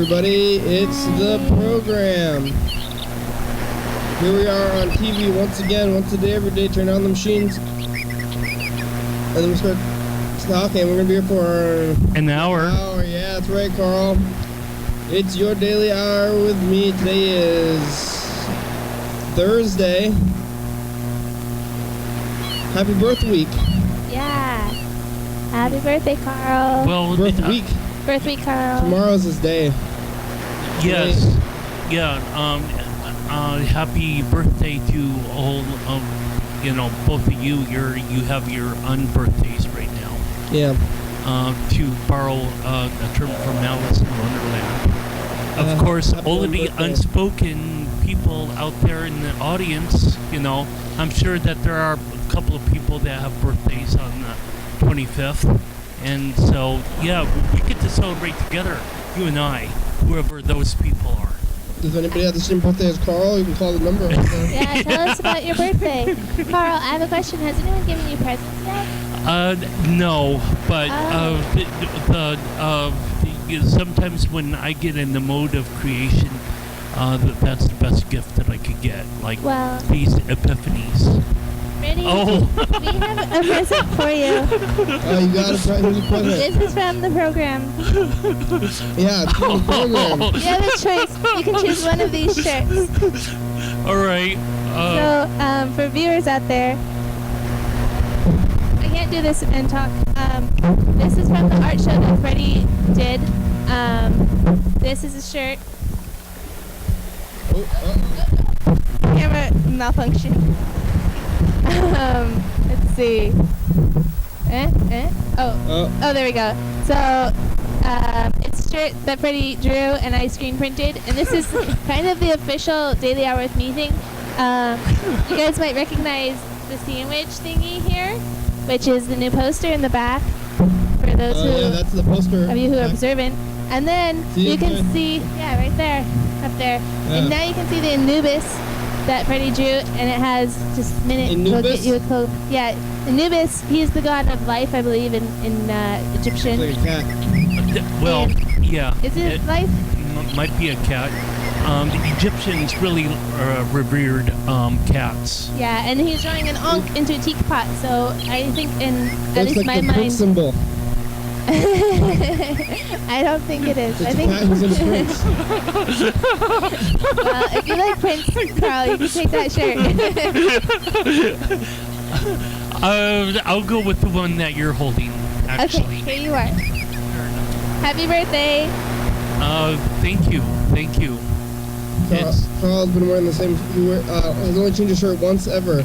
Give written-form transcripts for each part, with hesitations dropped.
everybody, it's the program. Here we are on TV once again, once a day, every day. Turn on the machines, and then we start talking. We're going to be here for an hour. Yeah, that's right, Carl. It's your daily hour with me. Today is Thursday. Happy Birthweek. Yeah. Happy birthday, Carl. Well, Birthweek. Birthweek, Carl. Tomorrow's his day. Yes. Yeah. Happy birthday to all both of you. You have your unbirthdays right now. Yeah. To borrow a term from Alice in Wonderland. Of course, all of the unspoken people out there in the audience, I'm sure that there are a couple of people that have birthdays on the 25th. And so, yeah, we get to celebrate together, you and I, whoever those people are. Does anybody have the same birthday as Carl? You can call the number. Yeah, tell us about your birthday. Carl, I have a question. Has anyone given you presents yet? No, but sometimes when I get in the mode of creation, that's the best gift that I could get, like these epiphanies. Ready? Oh. We have a present for you. Oh, you got a present? This is from the program. Yeah, it's from the program. You have a choice. You can choose one of these shirts. All right. So, for viewers out there, I can't do this and talk. This is from the art show that Freddie did. This is a shirt. Camera malfunction. Let's see. Oh, there we go. So, it's a shirt that Freddie drew and I screen printed, and this is kind of the official Daily Hour with Me thing. You guys might recognize the sandwich thingy here, which is the new poster in the back for those that's the poster of you who are observant. And then you can see, right there, up there. Yeah. And now you can see the Anubis that Freddie drew, and it has just a minute. We'll get you a code. Yeah, Anubis. He is the god of life, I believe, in Egyptian. It's like a cat. Well, yeah. Is it life? Might be a cat. The Egyptians really revered cats. Yeah, and he's drawing an ankh into a teapot. So I think, in at least like my the mind, Prince symbol. I don't think it is. It's I think. a cat who's in a prince. Well, if you like Prince, Carl, you can take that shirt. I'll go with the one that you're holding, actually. Okay, here you are. Happy birthday. Thank you. Carl's been wearing the same. He's only changed his shirt once ever.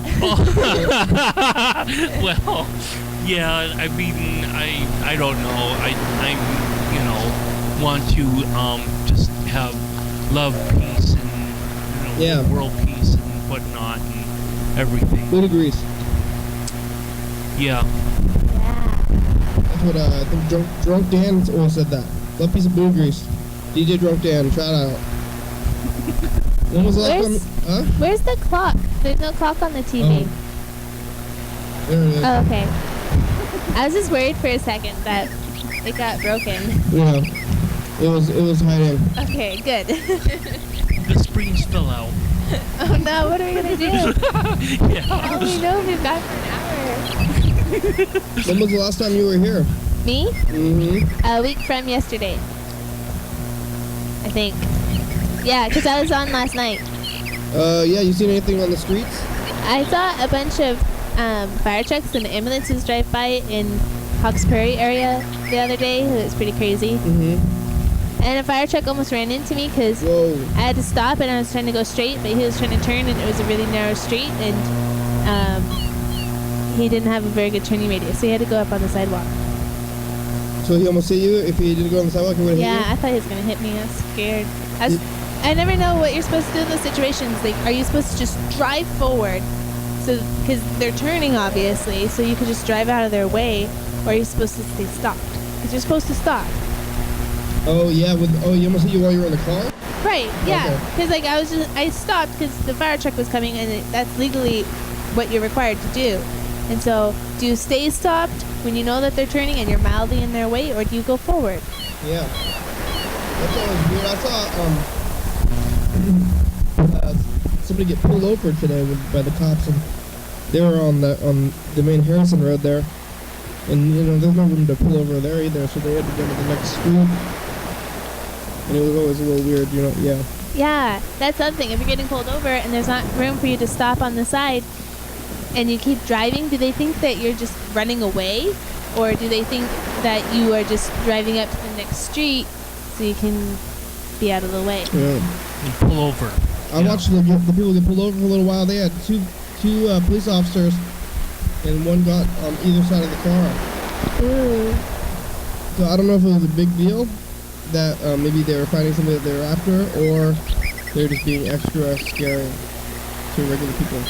Well, yeah. I mean, I don't know. I want to just have love, peace, and world peace and whatnot and everything. Good agrees. Yeah. That's what I think Drunk Dan always said that. Love, peace, and booty grease. DJ Drunk Dan, shout out. When was the last time? Huh? Where's the clock? There's no clock on the TV. There it is. Oh, okay. I was just worried for a second that it got broken. Yeah. It was hiding. Okay, good. The springs fell out. Oh no, what are we gonna do? Yeah. How do we know we've got for an hour? When was the last time you were here? Me? Mm-hmm. A week from yesterday. I think. Yeah, because I was on last night. Yeah, you seen anything on the streets? I saw a bunch of fire trucks and ambulances drive by in Hawks Prairie area the other day. It was pretty crazy. Mm-hmm. And a fire truck almost ran into me because I had to stop and I was trying to go straight, but he was trying to turn and it was a really narrow street and he didn't have a very good turning radius, so he had to go up on the sidewalk. So he almost hit you? If he didn't go on the sidewalk, he would have hit you? Yeah, I thought he was going to hit me. I was scared. I never know what you're supposed to do in those situations. Like, are you supposed to just drive forward? So, because they're turning, obviously, so you could just drive out of their way, or are you supposed to stay stopped? Because you're supposed to stop. Oh, yeah. He almost hit you while you were in the car? Right, yeah. Okay. Because, I stopped because the fire truck was coming, and that's legally what you're required to do. And so, do you stay stopped when you know that they're turning and you're mildly in their way, or do you go forward? Yeah. That's always weird. I saw somebody get pulled over today by the cops, and they were on the main Harrison Road there, and there's no room to pull over there either, so they had to go to the next street, and it was always a little weird, yeah. Yeah, that's something. If you're getting pulled over and there's not room for you to stop on the side, and you keep driving, do they think that you're just running away, or do they think that you are just driving up to the next street so you can be out of the way? Yeah. You pull over. I watched the people get pulled over for a little while. They had two police officers, and one got on either side of the car. Ooh. So I don't know if it was a big deal that maybe they were finding somebody that they were after, or they're just being extra scary to regular people.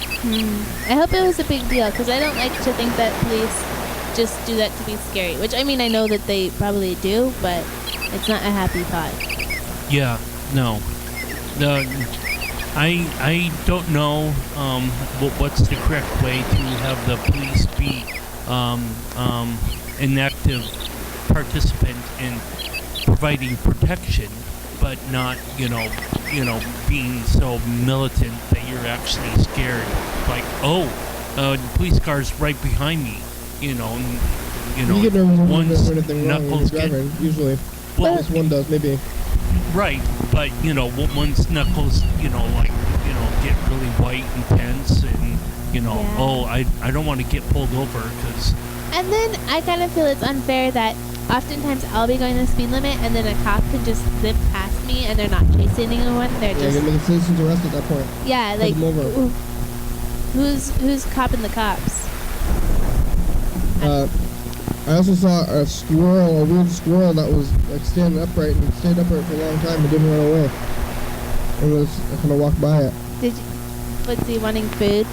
I hope it was a big deal, because I don't like to think that police just do that to be scary. Which, I mean, I know that they probably do, but it's not a happy thought. Yeah, no. I don't know what's the correct way to have the police be an active participant in providing protection, but not being so militant that you're actually scared. Like, the police car's right behind me. You get nervous when one's there's anything wrong when you're driving. Usually, well, this one does maybe. Right, but one's knuckles, get really white and tense, and I don't want to get pulled over because. And then I kind of feel it's unfair that oftentimes I'll be going the speed limit, and then a cop can just zip past me, and they're not chasing anyone. They're just. You're gonna make a citizen's arrest at that point. Yeah, like who's copping the cops? I also saw a weird squirrel that was like standing upright and stayed upright for a long time and didn't run away. And I kind of walked by it. Was he wanting food?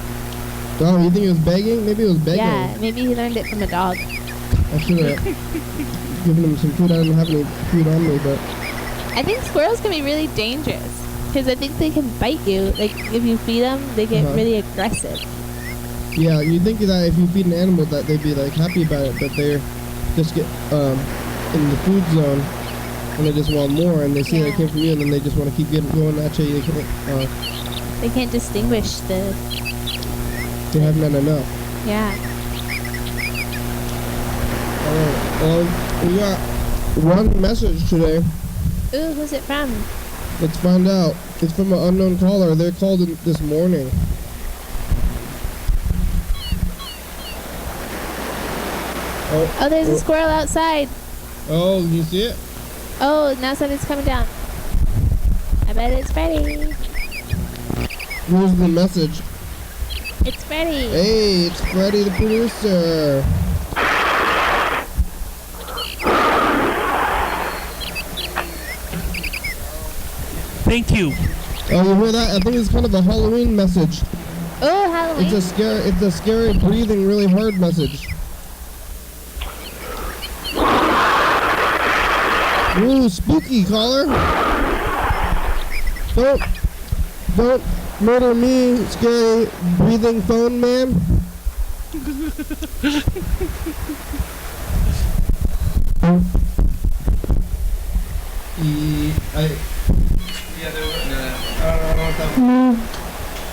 Oh, you think he was begging? Maybe he was begging. Yeah, maybe he learned it from a dog. I should have given him some food. I didn't have any food on me, but. I think squirrels can be really dangerous because I think they can bite you. Like if you feed them, they get really aggressive. Yeah, you'd think that if you feed an animal that they'd be like happy about it, but they just get in the food zone and they just want more, and they see that it came from you, and then they just want to keep going at you. They can't distinguish the. They haven't had enough. Yeah. All right. We got one message today. Ooh, who's it from? Let's find out. It's from an unknown caller. They called in this morning. Oh, there's a squirrel outside. Oh, you see it? Oh, now something's coming down. I bet it's Freddy. Here's the message. It's Freddy. Hey, it's Freddy the producer. Thank you. Oh, you hear that? I think it's kind of a Halloween message. Oh, Halloween. It's a scary, breathing, really hard message. Ooh, spooky, caller. Don't murder me, scary, breathing phone man.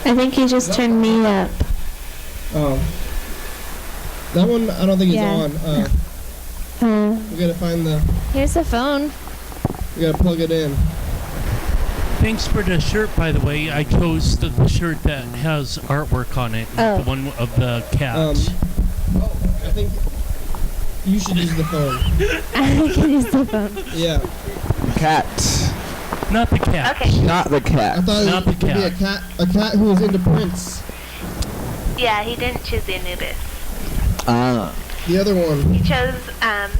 I think you just turned me up. Oh. That one, I don't think it's on. We gotta find the... Here's the phone. We gotta plug it in. Thanks for the shirt, by the way. I chose the shirt that has artwork on it. Oh. The one of the cat. I think you should use the phone. I can use the phone. Yeah. Cat. Not the cat. Okay. Not the cat. I thought Not it would the be a cat who was into Prince. Yeah, he didn't choose the Anubis. The other one. He chose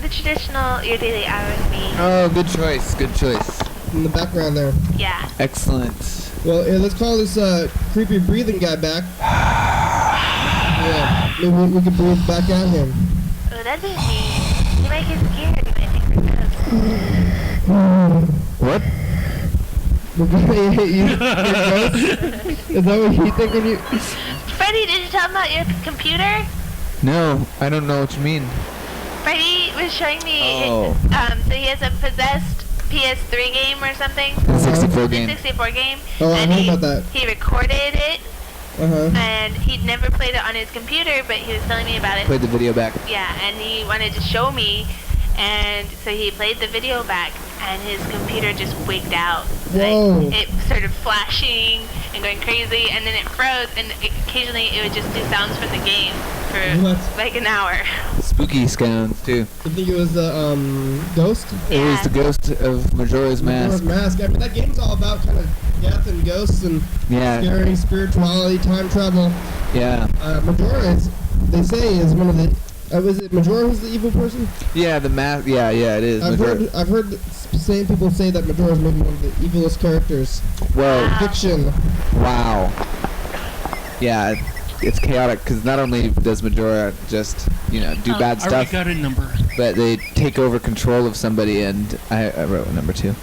the traditional Your Daily Hour with Me. Oh, good choice. Good choice. In the background there. Yeah. Excellent. Well, let's call this creepy breathing guy back. Yeah, maybe we can breathe back at him. Oh, that'd be neat. You might get scared. You might think we're What? We're gonna hit you. Is that what you thinking? You? Freddy, did you tell him about your computer? No, I don't know what you mean. Freddy was showing me. Oh. So he has a possessed PS3 game or something. The 64 game. 64 game. Oh, I and heard about that. he recorded it, Uh-huh. and he'd never played it on his computer, but he was telling me about it. Played the video back. Yeah, and he wanted to show me, and so he played the video back, and his computer just wigged out. Whoa. Like, it started flashing and going crazy, and then it froze, and occasionally it would just do sounds from the game for What? like an hour. Spooky sounds too. You think it was the ghost? It was the ghost of Majora's Majora's Mask. Mask. I mean, that game's all about kind of death and ghosts and Yeah. scary spirituality, time travel. Yeah. Majora is, they say, is one of the. Was it Majora who's the evil person? Yeah, the mask. Yeah, it is. I've heard same people say that Majora is maybe one of the evilest characters. Well, Fiction. wow. Yeah, it's chaotic because not only does Majora just, do bad I already stuff, got a number. but they take over control of somebody, and I wrote number 2.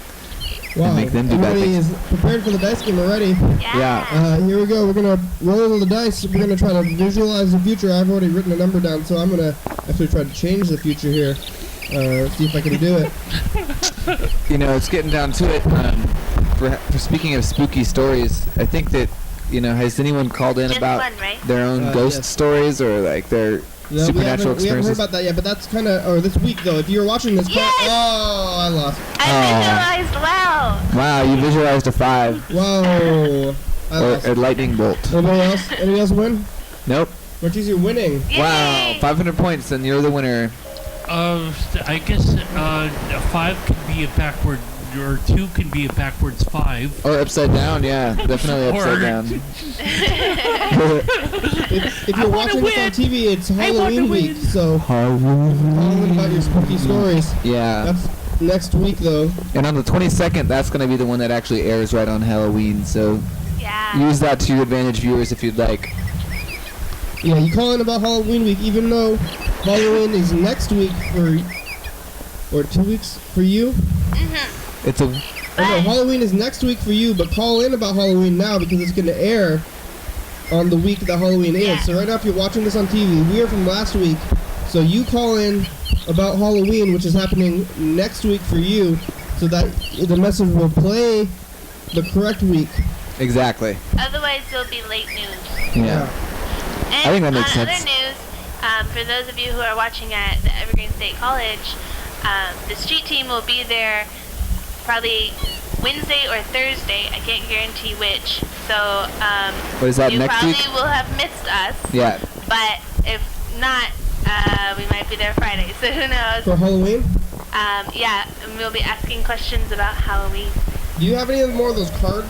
Wow. make them do bad Everybody things. is prepared for the dice game already. Yeah. Here we go. We're gonna roll the dice. We're gonna try to visualize the future. I've already written a number down, so I'm gonna actually try to change the future here. See if I can do it. It's getting down to it. For speaking of spooky stories, I think that has anyone called in Just about one, right? their own ghost yes. stories or like their No, supernatural we haven't heard experiences? about that yet, but that's kind of, or this week though. If you're watching this, Yes! oh, I lost. I visualized wow. Wow, you visualized a 5 Whoa, I or lost. a lightning bolt. Anybody else? Anybody else win? Nope. Marquise, you're winning. Wow, Yay! 500 points, and you're the winner. I guess a 5 could be a backward, or 2 can be a backwards 5. Or upside down, yeah, definitely upside Or- down. If you're watching this on TV, it's Halloween week, so call in about your spooky stories. Yeah, That's next week though. and on the 22nd, that's going to be the one that actually airs right on Halloween, so Yeah. use that to your advantage, viewers, if you'd like. Yeah, you call in about Halloween week, even though Halloween is next week or 2 weeks for you. It's a Oh no, Halloween is next week for you, but call in about Halloween now because it's going to air on the week that Halloween is. Yeah. So right now, if you're watching this on TV, we are from last week. So you call in about Halloween, which is happening next week for you, so that the message will play the correct week. exactly. Otherwise, it'll be late news. Yeah. And I think that makes on sense. other news, for those of you who are watching at the Evergreen State College, the street team will be there probably Wednesday or Thursday. I can't guarantee which. So What is that, you next probably week? will have missed us. Yeah. But if not, we might be there Friday. So who knows? For Halloween, Yeah, and we'll be asking questions about Halloween. do you have any more of those cards?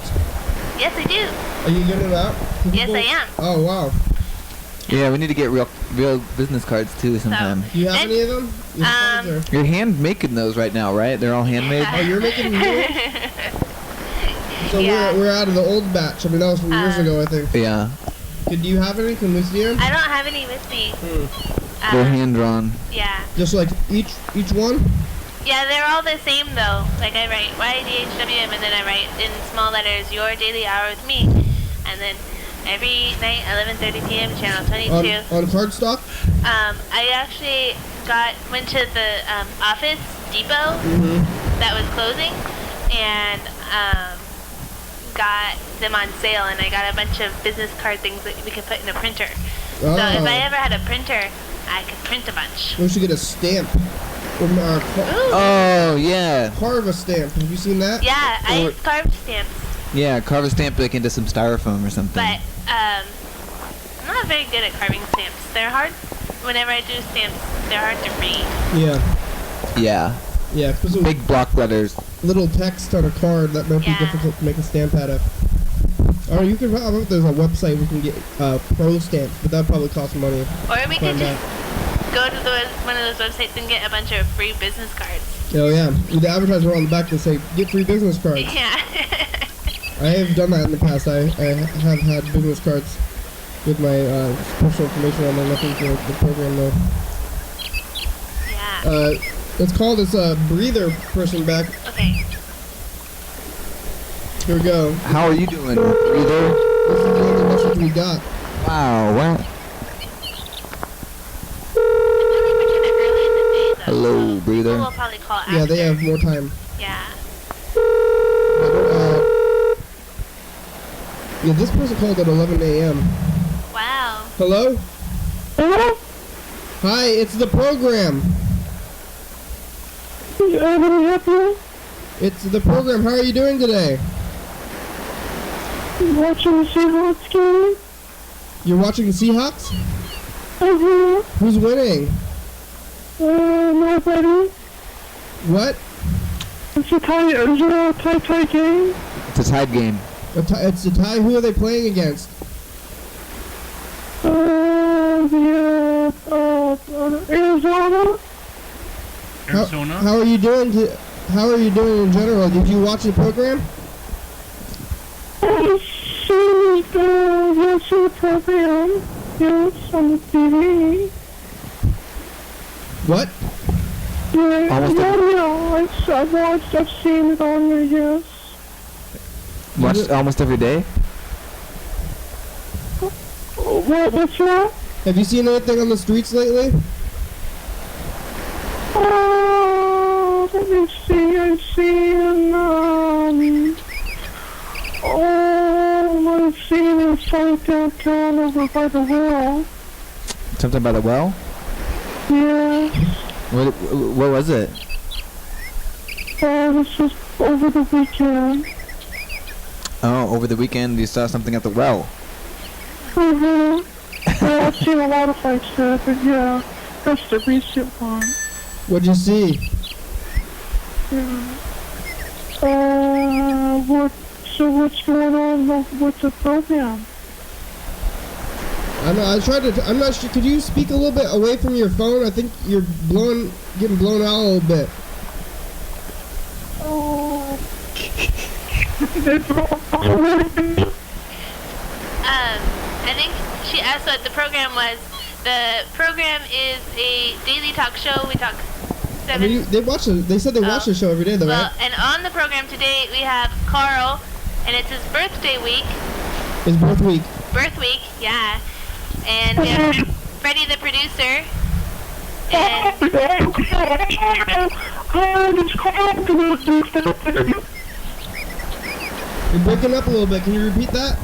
Yes, I do. Are you giving them out? to Yes, people? I am. Oh wow. Yeah, we need to get real business cards too sometime. Do you have And, any of them? Your cards or- You're hand making those right now, right? They're all handmade? Oh, you're making new? So Yeah. we're out of the old batch. I mean, that was from years ago, I think. Yeah. Do you have any? Can we see them? I don't have any with me. They're hand drawn. Yeah. Just like each one? Yeah, they're all the same though. Like I write YDHWM and then I write in small letters your daily hour with me. And then every night 11:30 p.m. channel 22. On cardstock? I actually went to the Office Depot that was closing and got them on sale, and I got a bunch of business card things that we could put in a printer. So if I ever had a printer, I could print a bunch. We should get a stamp. Or Ooh. Oh, yeah. carve a stamp. Have you seen that? Yeah, I Or- carved stamps, Yeah, carve a stamp like into some styrofoam or something. but I'm not very good at carving stamps. They're hard. Whenever I do stamps, they're hard to read. Yeah. Yeah. Yeah, put some Big block letters. little text on a card that might be Yeah. difficult to make a stamp out of. Or you could, I bet there's a website we can get pro stamps, but that probably costs money. Or we could Find just go to one of those websites and get a bunch of free business cards. Oh yeah, the advertisement on the back that say get free business cards. Yeah. I have done that in the past. I have had business cards with my personal information on there. Nothing for the program though. Yeah. Let's call this breather person back. Okay. Here we go. How are you doing, breather? This is the only message we got. Wow, wow. Early in the day, though, Hello, so breather. We'll probably call after. Yeah, they have more time. Yeah. Yeah, this person called at 11 a.m. Wow. Hello? Hello? Hi, it's the program. Anybody help you? It's the program. How are you doing today? Watching the Seahawks game? You're watching the Seahawks? Uh-huh. Who's winning? Nobody. What? It's a tie game. It's a tied game. It's a tie. Who are they playing against? Arizona. Arizona. How are you doing? How are you doing in general? Did you watch the program? Yes, the program. Yes, on the TV. What? Yeah, Almost I've watched, I've seen it on there, yes. Watched almost every day. What's that? Have you seen anything on the streets lately? Let me see, I've seen, I've seen a fight downtown over by the well. Something by the well. Yes. What was it? This was over the weekend. Oh, over the weekend you saw something at the well. Well, I've seen a lot of fights there, but yeah, that's the recent one. What'd you see? Yeah. So what's going on with the program? I'm not sure. Could you speak a little bit away from your phone? I think you're getting blown out a little bit. Oh. I think she asked what the program was. The program is a daily talk show. We talk I 7. mean, they said they watch the show every day, though, Well, right? and on the program today we have Carl, and it's his birthday week. It's Birthweek. Birthweek, yeah. And we have Freddie the producer. And You're breaking up a little bit. Can you repeat that?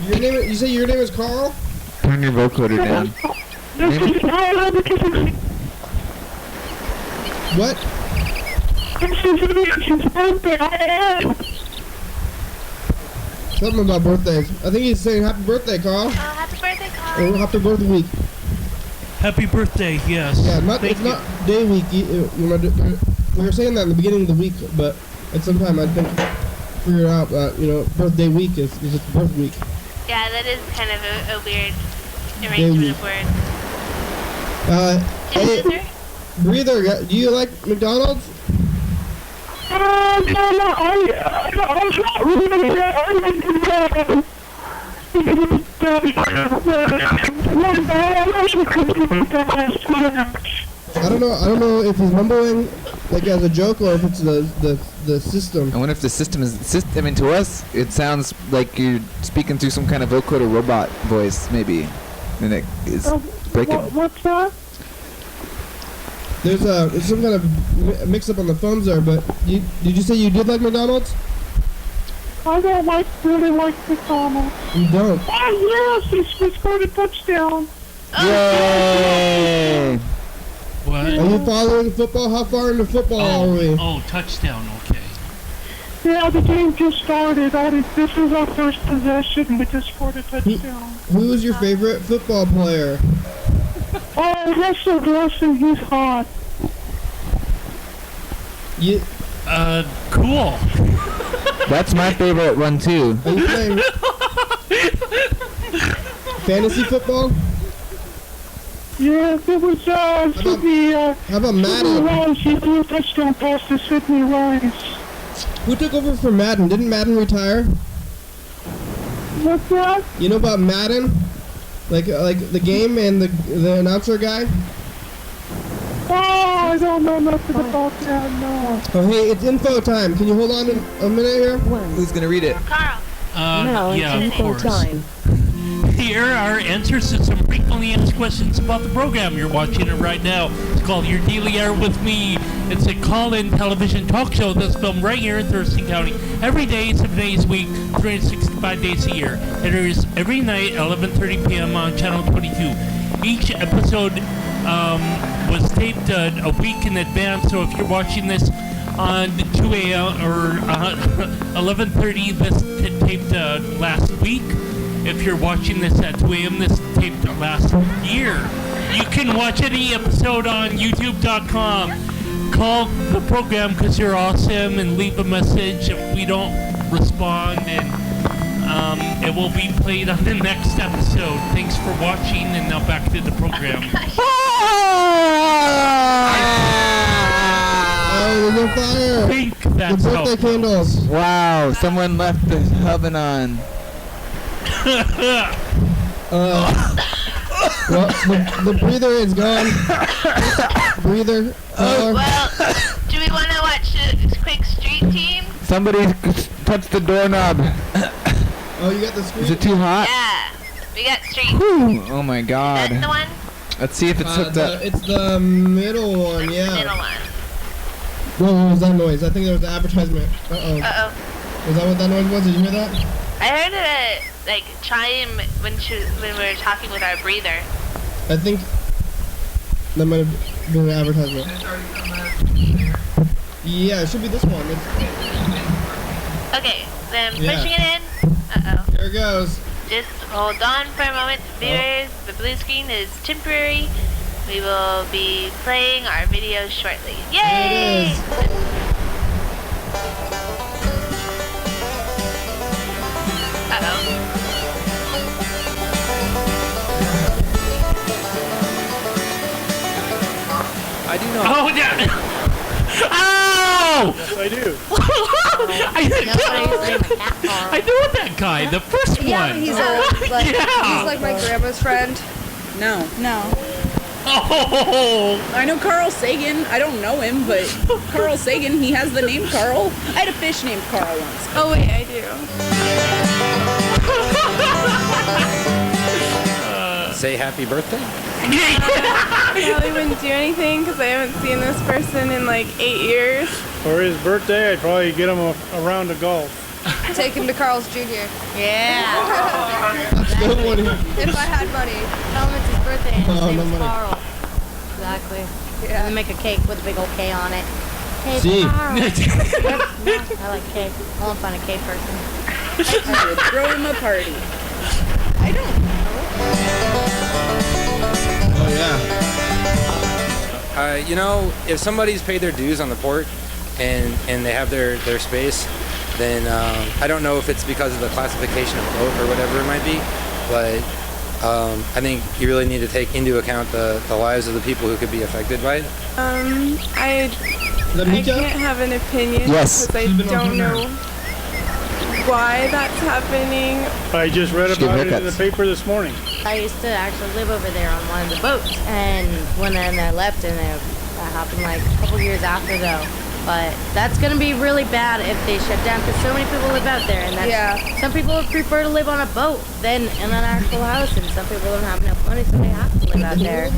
You say your name is Carl? Turn your vocoder down. What? Something about birthdays. I think he's saying happy birthday, Carl. happy birthday, Carl. Or happy birthday week. Happy birthday. Yes. Yeah, Thank it's you. not day week. We were saying that in the beginning of the week, but at some time I think figured out that birthday week is just birth week. Yeah, that is kind of a weird Day arrangement week. of words. Hey, Scissor? Breather, do you like McDonald's? I don't know if he's mumbling like as a joke or if it's the system. I wonder if the system is. I mean, to us, it sounds like you're speaking through some kind of vocoder robot voice, maybe, and it is breaking. What's that? There's some kind of mix-up on the phones there, but did you say you did like McDonald's? I don't really like McDonald's. You don't. Oh yes, we scored a touchdown. Yay! What? Are you following football? How far into football are we? Oh, touchdown. Okay. Yeah, the game just started. This is our first possession. We just scored a touchdown. Who is your favorite football player? Oh, Russell Wilson, he's hot. You, Cool. That's my favorite one too. are you playing fantasy football? Yeah, it was Sydney. How about Madden? Rice. He threw a touchdown pass to Sydney Rice. Who took over for Madden? Didn't Madden retire? What's that? You know about Madden? Like the game and the announcer guy? Oh, I don't know nothing about that, no. Oh, hey, it's info time. Can you hold on a minute here? Who's gonna read it? Carl. Yeah, of info course. time. Here are answers to some brief frequently asked questions about the program. You're watching it right now. It's called Your Daily Hour with Me. It's a call-in television talk show that's filmed right here in Thurston County every day, 7 days a week, 365 days a year. It airs every night at 11:30 p.m. on Channel 22. Each episode was taped a week in advance, so if you're watching this on 2 a.m. or 11:30, this taped last week. If you're watching this at 2 a.m., this taped last year. You can watch any episode on YouTube.com. Call the program because you're awesome and leave a message if we don't respond, and it will be played on the next episode. Thanks for watching, and now back to the program. Oh, there's a fire! I think The that's how birthday it goes. candles. Wow, someone left the oven on. Well, the breather is gone. Breather. Well, do we want to watch a quick street team? Somebody touched the doorknob. Oh, you got the screen? Is it too hot? Yeah, we got street. Whew. Oh my That's the god. one? Let's see if it's hooked up. It's the middle one, That's yeah. the middle one. What was that noise? I think there was an advertisement. Uh-oh. Uh-oh. Was that what that noise was? Did you hear that? I heard it, like, chime when we were talking with our breather. I think that might have been an advertisement. Yeah, it should be this one. Okay, then Yeah. pushing it in. Uh-oh. Here it goes. Just hold on for a moment, viewers. The blue screen is temporary. We will be playing our videos shortly. There Yay! it is. Uh-oh. I do know. Oh, yeah. Ow! Yes, I do. I know that guy, the first Yeah, one. he's old. Like, Yeah. He's like my grandma's friend. No. Oh! I know Carl Sagan. I don't know him, but Carl Sagan, he has the name Carl. I had a fish named Carl once. Oh wait, I do. Say happy birthday. Probably wouldn't do anything because I haven't seen this person in like 8 years. For his birthday, I'd probably get him a round of golf. Take him to Carl's Jr. Yeah. That's good one. If I had money. Tell him it's his birthday and his Oh, name no is money. Carl. Exactly. Yeah. And make a cake with a big old K on it. Hey, See. Carl. I like cake. I won't find a cake person. I would throw him a party. I don't. Oh, yeah. You know, if somebody's paid their dues on the port and they have their space, then I don't know if it's because of the classification of boat or whatever it might be, but I think you really need to take into account the lives of the people who could be affected by it. I Is that Mika? can't have an opinion Yes. because I She's been on don't camera. know why that's happening. I just read Should give about it in the haircuts. paper this morning. I used to actually live over there on one of the boats, and when I left, and that happened like a couple years after though. But that's gonna be really bad if they shut down, because so many people live out there, and that's, Yeah. some people would prefer to live on a boat than in an actual house, and some people don't have enough money, so they have to live out there.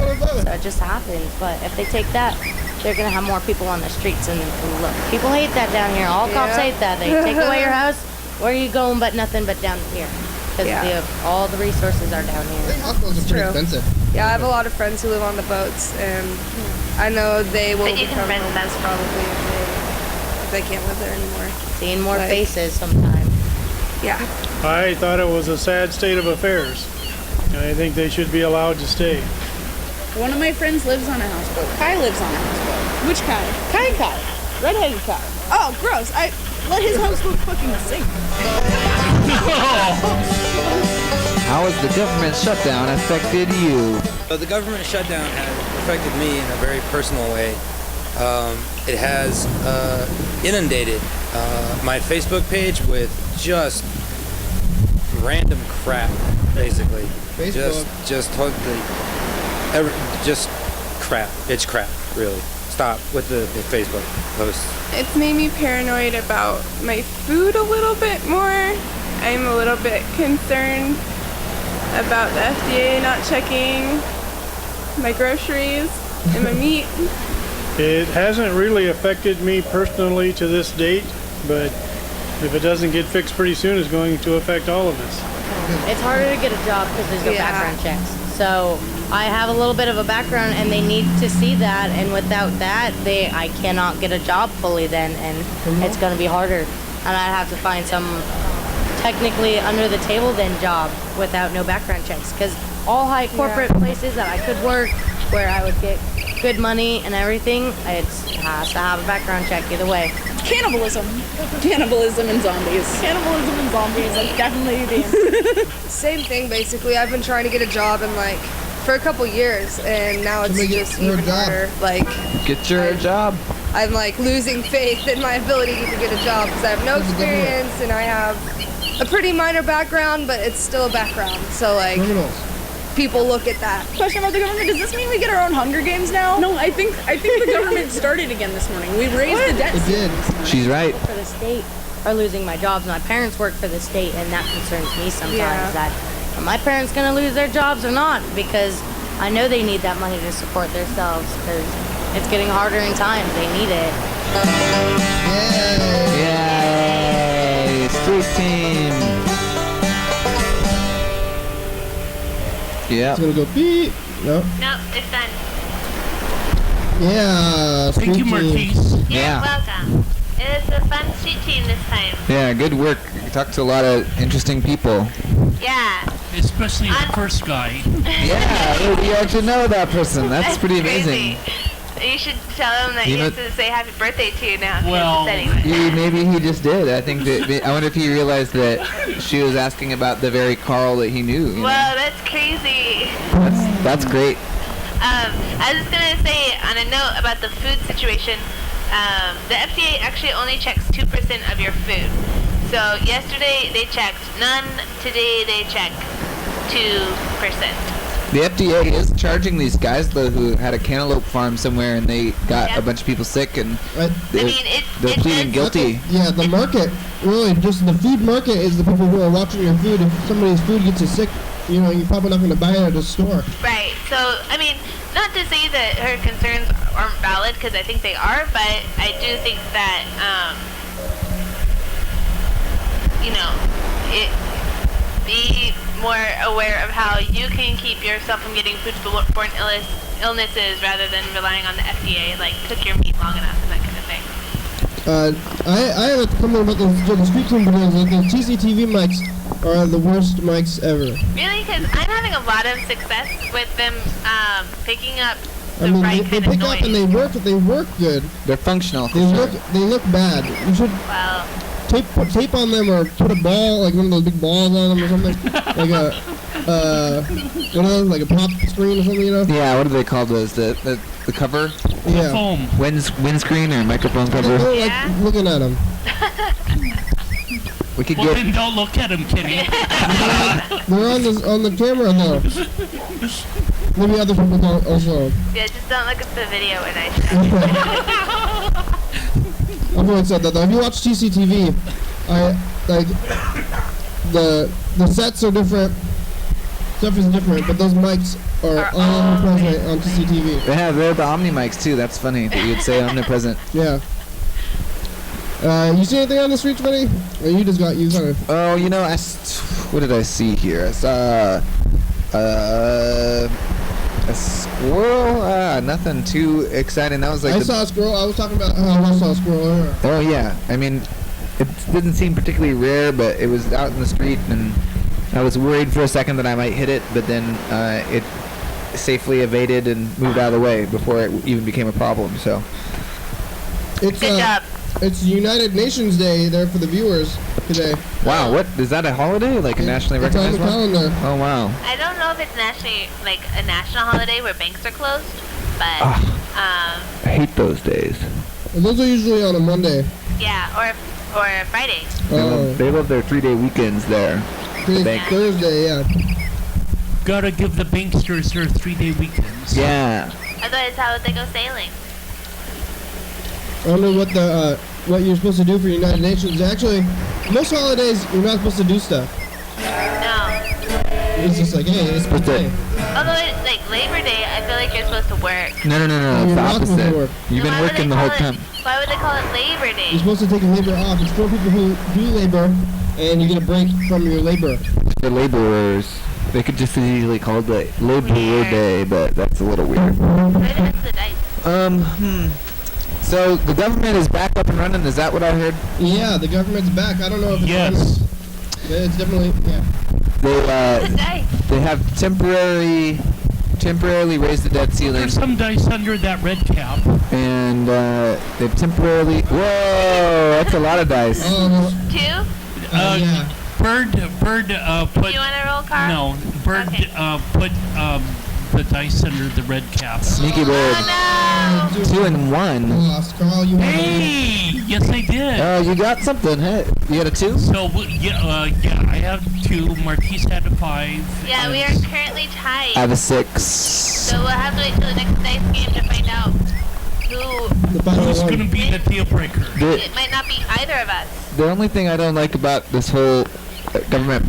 So it just happens. But if they take that, they're gonna have more people on the streets, and look, people hate that down here. All cops Yeah. hate that. They take away your house. Where are you going but nothing but down here? Because Yeah. all the resources are down here. Hospitals are pretty True. expensive. Yeah, I have a lot of friends who live on the boats, and I know they will But you can become rent homeless them. probably if they can't live there anymore. Seeing more Like- faces sometimes. Yeah. I thought it was a sad state of affairs, and I think they should be allowed to stay. One of my friends lives on a houseboat. Kai lives on a houseboat. Which Kai? Kai. Redheaded Kai. Oh, gross. I let his houseboat fucking sink. How has the government shutdown affected you? So the government shutdown has affected me in a very personal way. It has inundated my Facebook page with just random crap, basically. Facebook. Just totally, just crap. It's crap, really. Stop with the Facebook posts. It's made me paranoid about my food a little bit more. I'm a little bit concerned about the FDA not checking my groceries and my meat. It hasn't really affected me personally to this date, but if it doesn't get fixed pretty soon, it's going to affect all of us. It's harder to get a job because there's no background checks. So I have a little bit of a background, and they need to see that. And without that, I cannot get a job fully then, and it's going to be harder. And I'd have to find some technically under the table then job without no background checks. Because all high corporate places that I could work, where I would get good money and everything, it has to have a background check either way. Cannibalism and zombies. Cannibalism and zombies, like definitely the answer. Same thing basically. I've been trying to get a job in like for a couple years, and now it's just even harder. Like, get your job. I'm like losing faith in my ability to get a job because I have no experience and I have a pretty minor background, but it's still a background. So like, people look at that. Question about the government: does this mean we get our own Hunger Games now? No, I think the government started again this morning. We raised the debt. It did. She's right. For the state are losing my jobs. My parents work for the state, and that concerns me sometimes. That are my parents going to lose their jobs or not? Because I know they need that money to support themselves. Because it's getting harder in times. They need it. Yay! Street team. Yeah. It's gonna go beep. No. No, it's done. Yeah. Thank you, Marquise. You're welcome. It's a fun street team this time. Yeah, good work. You talked to a lot of interesting people. Yeah. Especially the first guy. Yeah, you actually know that person. That's pretty amazing. You should tell him that he has to say happy birthday to you now. Well, maybe he just did. I think that. I wonder if he realized that she was asking about the very Carl that he knew. You Well, that's crazy. That's great. I was just gonna say on a note about the food situation. The FDA actually only checks 2% of your food. So yesterday they checked none. Today they check 2%. The FDA is charging these guys though who had a cantaloupe farm somewhere and they got a bunch of people sick and they're pleading guilty. Yeah, the market, really, just the food market is the people who are watching your food. If somebody's food gets you sick, you're probably not going to buy it at the store. Right. So, I mean, not to say that her concerns aren't valid, because I think they are, but I do think that, be more aware of how you can keep yourself from getting foodborne illnesses rather than relying on the FDA, like cook your meat long enough and that kind of thing. I have a comment about the street team videos. Like the TCTV mics are the worst mics ever. Really? Because I'm having a lot of success with them picking up the they pick up and they work good. They're functional. They look bad. You should tape on them or put a ball, like one of those big balls on them or something. Like a one of those, like a pop screen or something, Yeah, what do they call those? The cover? Yeah. Foam. Windscreen or microphone cover? Like looking at them. We could then don't look at him, Kenny. They're on the camera though. Maybe other people don't also. Yeah, just don't look at the video when I show. Everyone said that though. If you watch TCTV, the sets are different, stuff is different, but those mics are omnipresent on TCTV. Yeah, they're the Omni mics too. That's funny that you'd say omnipresent. Yeah. You see anything on the streets, buddy? Or you just got used on it? Oh, what did I see here? I saw a squirrel. Nothing too exciting. That was like I saw a squirrel. I was talking about how I saw a squirrel earlier. Oh yeah. I mean, it didn't seem particularly rare, but it was out in the street, and I was worried for a second that I might hit it, but then it safely evaded and moved out of the way before it even became a problem. So. Good job. It's United Nations Day there for the viewers today. Wow, what is that, a holiday? Like a nationally recognized one? It's on the calendar. Oh wow. I don't know if it's nationally like a national holiday where banks are closed, but I hate those days. Those are usually on a Monday. Yeah, or a Friday. They love their 3-day weekends there. Thursday, yeah. Gotta give the banksters their 3-day weekends. Yeah. Otherwise, how would they go sailing? I don't know what you're supposed to do for United Nations. Actually, most holidays you're not supposed to do stuff. No. It's just like, hey, it's okay. Although, like Labor Day, I feel like you're supposed to work. No. It's the opposite. You've been working the whole time. Why would they call it Labor Day? You're supposed to take a labor off. It's for people who do labor, and you get a break from your labor. The laborers. They could just as easily call it the Laborer Day, but that's a little weird. So the government is back up and running. Is that what I heard? Yeah, the government's back. I don't know if it's it's definitely They have temporarily raised the debt ceiling. There's some dice under that red cap. And they've temporarily. Whoa, that's a lot of dice. Two? Yeah. Bird put. Do you want to roll card? No, Bird put the dice under the red cap. Sneaky Bird. Oh, no. 2 and 1. Lost, Carl. You Hey, yes I did. Oh, you got something. Hey, you got a 2? So I have 2. Marquise had a 5. Yeah, we are currently tied. I have a 6. So we'll have to wait till the next dice game to find out who's going to be the deal breaker. It might not be either of us. The only thing I don't like about this whole government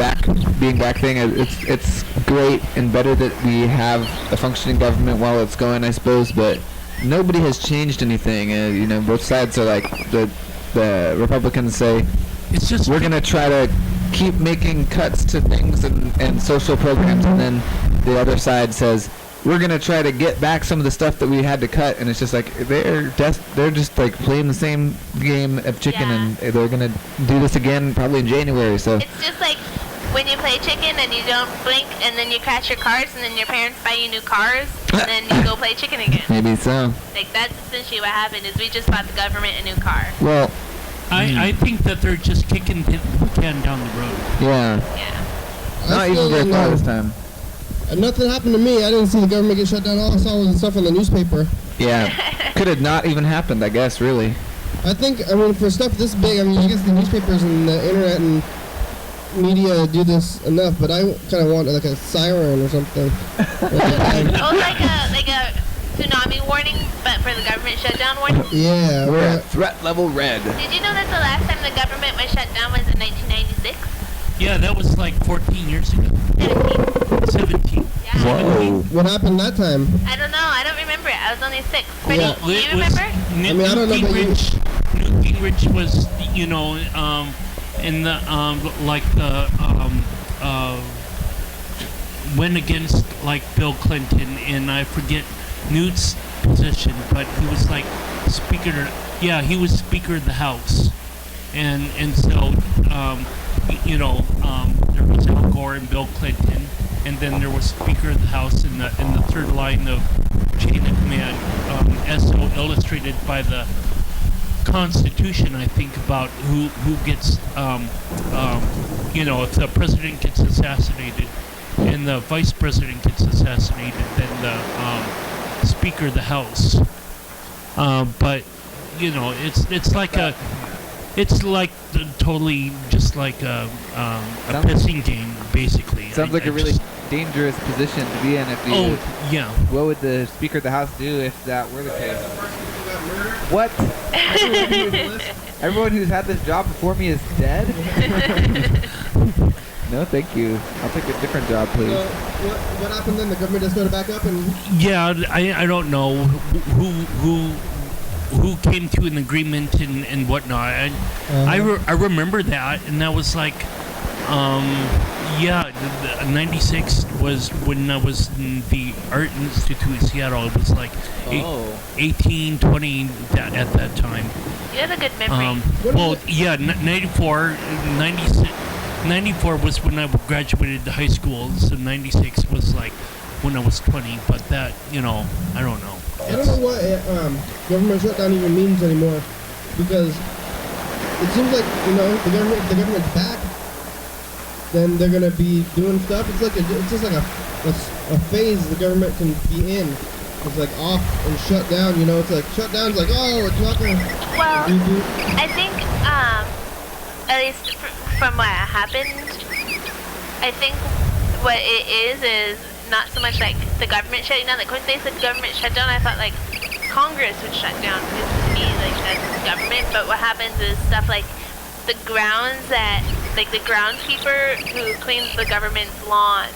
being back thing, it's great and better that we have a functioning government while it's going, I suppose, but nobody has changed anything. Both sides are like, the Republicans say, it's just we're going to try to keep making cuts to things and social programs, and then the other side says, we're going to try to get back some of the stuff that we had to cut, and it's just like, they're just like playing the same game of chicken, and they're going to do this again probably in January, so. It's just like when you play chicken and you don't blink, and then you crash your cars, and then your parents buy you new cars, and then you go play chicken again. Maybe so. Like, that's essentially what happened, is we just bought the government a new car. Well, I think that they're just kicking the can down the road. Yeah. Not even very far this time. Nothing happened to me. I didn't see the government get shut down. All I saw was the stuff in the newspaper. Yeah. Could have not even happened, I guess, really. I mean, for stuff this big, I guess the newspapers and the internet and media do this enough, but I kind of want like a siren or something. like a tsunami warning, but for the government shutdown warning? Yeah. We're at threat level red. Did you know that the last time the government was shut down was in 1996? Yeah, that was like 14 years ago. 17. Yeah. Whoa. What happened that time? I don't know. I don't remember it. I was only 6. Freddie, Yeah. do you remember? I mean, I don't know about you. Newt Gingrich was, in the, went against, like, Bill Clinton, and I forget Newt's position, but he was, like, he was Speaker of the House. And so, there was Al Gore and Bill Clinton, and then there was Speaker of the House in the third line of chain of command, as so illustrated by the Constitution, I think, about who gets, if the president gets assassinated and the vice president gets assassinated, then the Speaker of the House. But it's like totally just like a pissing game, basically. Sounds like a really dangerous position to be in if you... Oh, yeah. What would the Speaker of the House do if that were the case? What? Everyone who's had this job before me is dead? No, thank you. I'll take a different job, please. What happened then? The government just got to back up and... Yeah, I don't know who came to an agreement and whatnot. I remember that, and that was like, 96 was when I was in the Art Institute in Seattle. It was like 18, 20 at that time. You have a good memory. 94 was when I graduated high school, so 96 was like when I was 20, but that, I don't know. I don't know what government shutdown even means anymore, because it seems like, if the government's back, then they're gonna be doing stuff. It's just like a phase the government can be in. It's like off and shut down. It's like shutdown's like, oh, it's not gonna. Well, I think at least from what happened, I think what it is not so much like the government shutting down. Like when they said government shutdown, I thought like Congress would shut down, because to me, like, that's government. But what happens is stuff like the groundskeeper who cleans the government's lawn,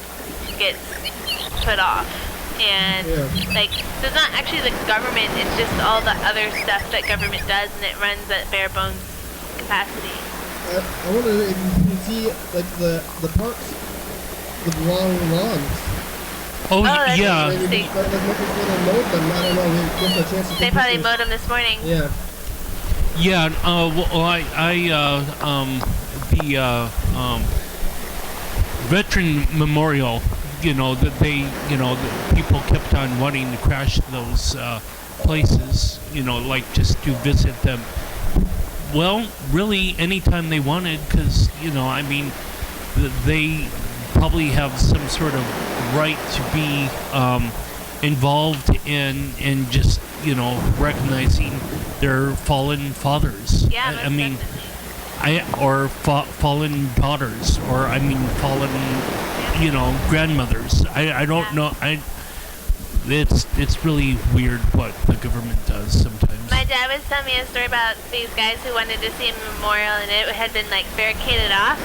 gets put off. And like, so it's not actually the government, it's just all the other stuff that government does, and it runs at bare bones capacity. I wonder if you can see like the parks with long lawns. Oh, that's yeah. interesting. Like making sure they mowed them. I don't know. We missed our chance to They take probably pictures. mowed them this morning. Yeah. Yeah, Veteran Memorial, that the people kept on wanting to crash those places, like just to visit them. Well, really, anytime they wanted, because, they probably have some sort of right to be involved in just, recognizing their fallen fathers. Yeah, I mean, or fallen daughters, or fallen, grandmothers. I don't know. It's really weird what the government does sometimes. My dad was telling me a story about these guys who wanted to see a memorial, and it had been like barricaded off,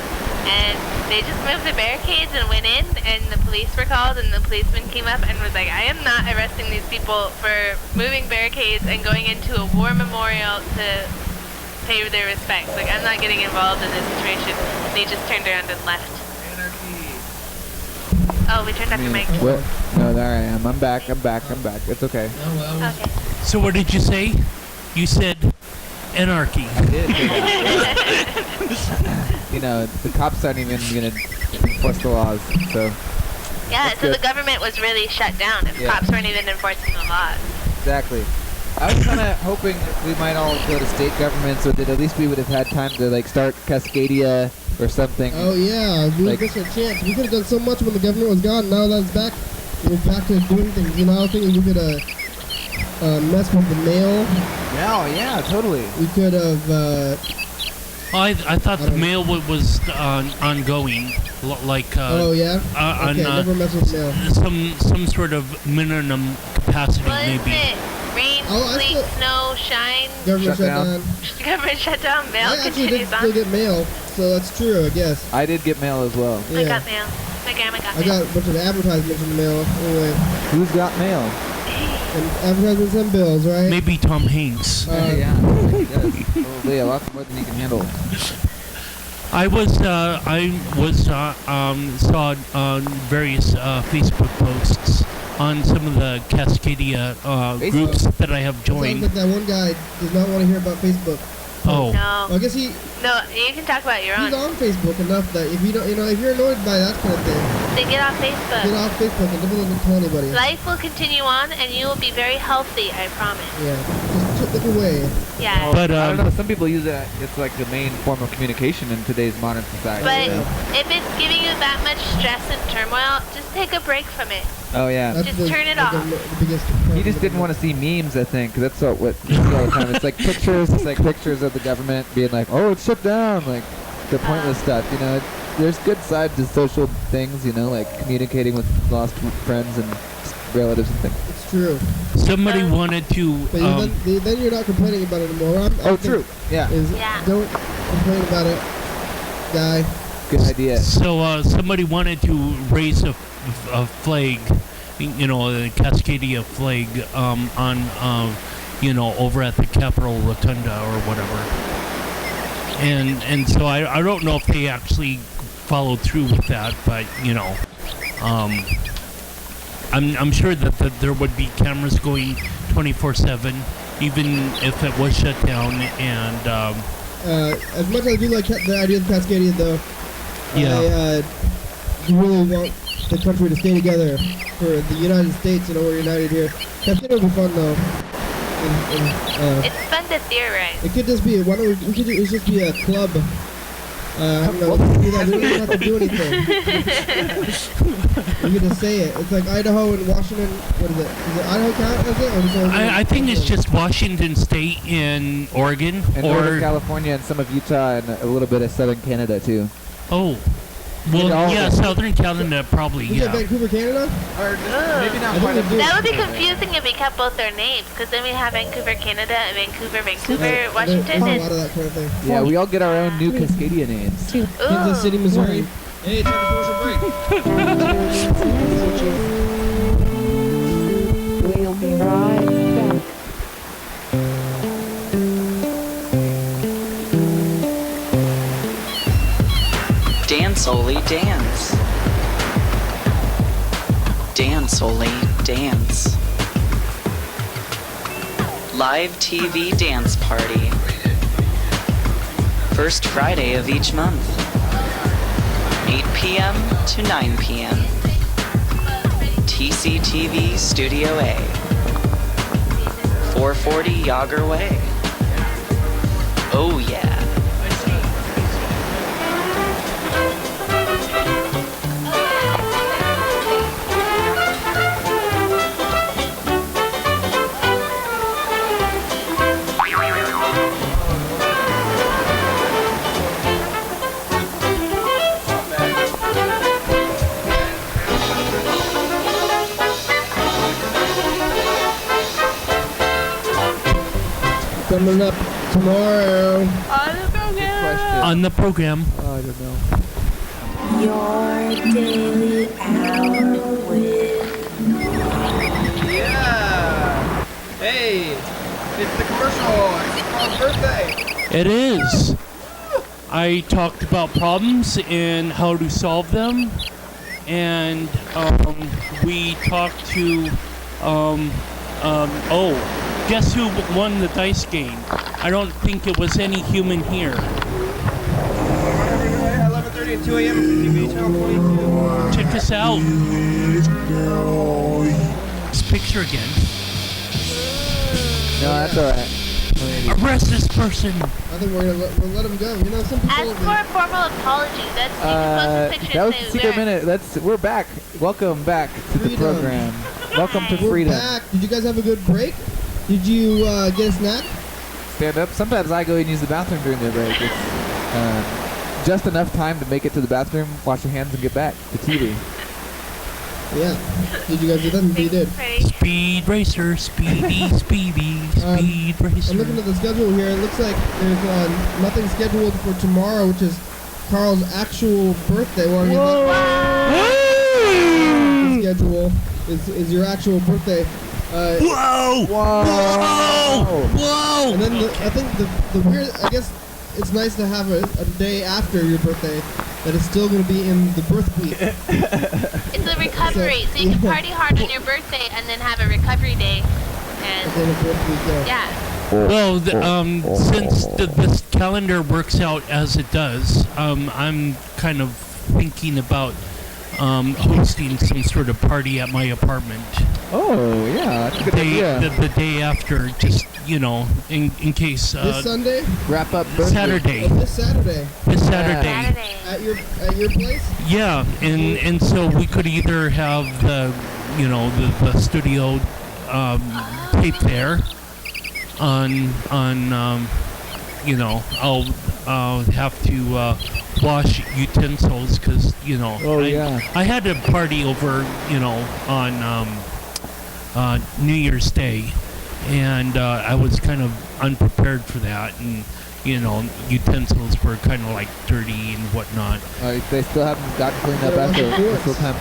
and they just moved the barricades and went in, and the police were called, and the policeman came up and was like, I am not arresting these people for moving barricades and going into a war memorial to pay their respects. Like, I'm not getting involved in this situation. They just turned around and left. Oh, we turned off your mic. What? No, there I am. I'm back. It's okay. Okay. So what did you say? You said anarchy. I did. The cops aren't even going to enforce the laws, so... Yeah, That's so good. the government was really shut down if cops weren't even enforcing the laws. Exactly. I was kind of hoping we might all go to state governments, or that at least we would have had time to start Cascadia or something. Oh yeah, we missed our chance. We could have done so much when the government was gone. Now that it's back, we're back to doing things. I was thinking we could mess with the mail. Yeah, totally. We could have. I thought the mail was ongoing, like. Oh yeah. Okay, never mess with mail. Some sort of minimum capacity, Well, maybe. isn't it rain, sleet, snow, shine? Government shut down. Government shut down. Mail I actually did continues on. still get mail, so that's true, I guess. I did get mail as well. I got mail. My grandma got I mail. got a bunch of advertisements in the mail. Anyway, Who's got mail? and advertisements and bills, right? Maybe Tom Hanks. Yeah, he does. Probably a lot more than he can handle. I saw on various Facebook posts on some of the Cascadia groups that I have Sounds joined. like that one guy does not want to hear about Facebook. Oh. No. Well, I guess he. No, you can talk about your He's own. on Facebook enough that if you don't, if you're annoyed by that kind of thing, Then get off Facebook. get off Facebook and don't tell anybody. Life will continue on, and you will be very healthy. I promise. Yeah, just look away. Yeah. But I don't know. Some people use it. It's like the main form of communication in today's modern society. But if it's giving you that much stress and turmoil, just take a break from it. Oh yeah. Just turn it off. He just didn't want to see memes, I think. 'Cause that's what you see all the time. It's like pictures. It's like pictures of the government being like, "Oh, it's shut down," like the pointless stuff. There's good sides to social things. Like communicating with lost friends and relatives and things. It's true. Somebody wanted to. But then you're not complaining about it anymore. True. Yeah. Don't complain about it, guy. Good idea. So somebody wanted to raise a flag, a Cascadia flag, on over at the Capitol Rotunda or whatever. And so I don't know if they actually followed through with that, but I'm sure that there would be cameras going 24/7, even if it was shut down. And as much as I do like the idea of Cascadia, though, I really want the country to stay together. For the United States, we're united here. Cascadia would be fun, though. It's fun to theorize. It could just be. Why don't we could just be a club. I don't know. We don't have to do anything. We could just say it. It's like Idaho and Washington. What is it? Is it Idaho count? Is it? Or is it I think it's just Washington State and Oregon, And Northern California and some of Utah and a little bit of Southern Canada too. Oh. Well, yeah, Southern Canada probably, Is it Vancouver, Canada? Or maybe not quite a That would be confusing if we kept both their names, because then we have Vancouver, Canada, and Vancouver, Washington. There's a lot of that kind of thing. Yeah, we all get our own new Cascadia names. Kansas City, Missouri. Hey, take a commercial break. We'll be right back. Dance, Oli, dance. Dance, Oli, dance. Live TV dance party. First Friday of each month. 8 p.m. to 9 p.m. TCTV Studio A. 440 Yager Way. Oh yeah. Coming up tomorrow. On the program. Oh, I don't know. Your daily hour with. Yeah. Hey, it's the commercial. It's Carl's birthday. It is. I talked about problems and how to solve them, and we talked to guess who won the dice game? I don't think it was any human here. 11:30 at 2 a.m. TV channel 22. Check this out. This picture again. No, that's alright. Arrest this person. I think we'll let him go. You know, some people. Ask for a formal apology. That's you can post a picture that was and the say secret where. minute. We're back. Welcome back to the program. Welcome to We're freedom. back. Did you guys have a good break? Did you get a snack? Stand up. Sometimes I go and use the bathroom during the break. It's just enough time to make it to the bathroom, wash your hands, and get back to TV. Yeah. Did you guys do that? You did. Speed racer, speedy, speedy, speed racer. I'm looking at the schedule here. It looks like there's nothing scheduled for tomorrow, which is Carl's actual birthday. Well, the schedule is your actual birthday. Whoa! And then I think the weird, I guess it's nice to have a day after your birthday that is still going to be in the birth week. It's a recovery, so you can party hard on your birthday and then have a recovery day. And then a birth week, yeah. Well, since this calendar works out as it does, I'm kind of thinking about hosting some sort of party at my apartment. Oh, yeah, that's a good idea. The day after, just, in case... this Sunday? Wrap up Saturday. Oh, this Saturday? This Saturday. At your place? Yeah, and so we could either have the studio tape there I'll have to wash utensils because I had a party over on New Year's Day, and I was kind of unprepared for that, and utensils were kind of like dirty and whatnot. They still haven't gotten cleaned up after this whole time.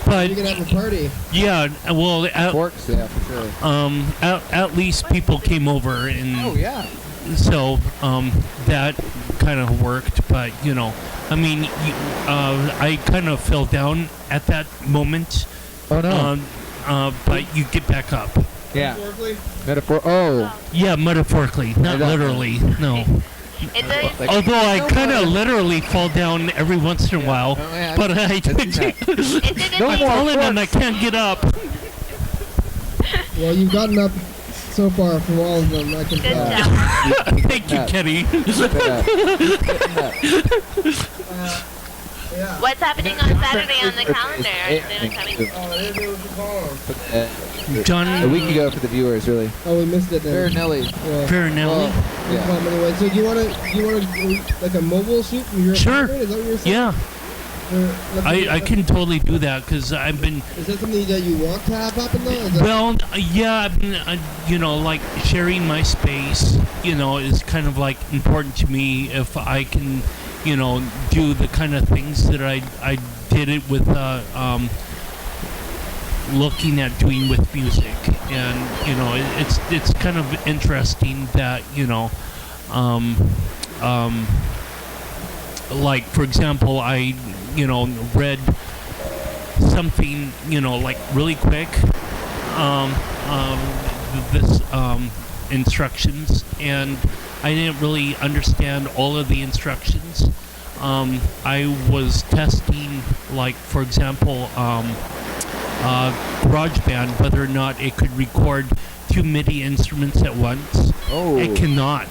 But you can have a party. Yeah, well, forks, yeah, for sure. At least people came over, and so that kind of worked. But I kind of fell down at that moment. Oh no! But you get back up. Yeah. Metaphorically? Oh. Yeah, metaphorically, not literally. No. Although I kind of literally fall down every once in a while, but I'm falling and I can't get up. Well, you've gotten up so far from all of them, I can tell. Thank you, Kenny. What's happening on Saturday on the calendar? Are they coming? John, a week ago for the viewers, really. Oh, we missed it then. Farinelli. Farinelli. Yeah. Anyway, so do you want to like a mobile shoot from your apartment? Is that what you're saying? Yeah. I can totally do that because I've been. Is that something that you want to have happen though? Well, yeah, I've been, like sharing my space, is kind of like important to me. If I can do the kind of things that I did it with looking at doing with music. And it's kind of interesting that like, for example, I read something like really quick, this instructions, and I didn't really understand all of the instructions. I was testing, like, for example, GarageBand, whether or not it could record 2 MIDI instruments at once. Oh. It cannot.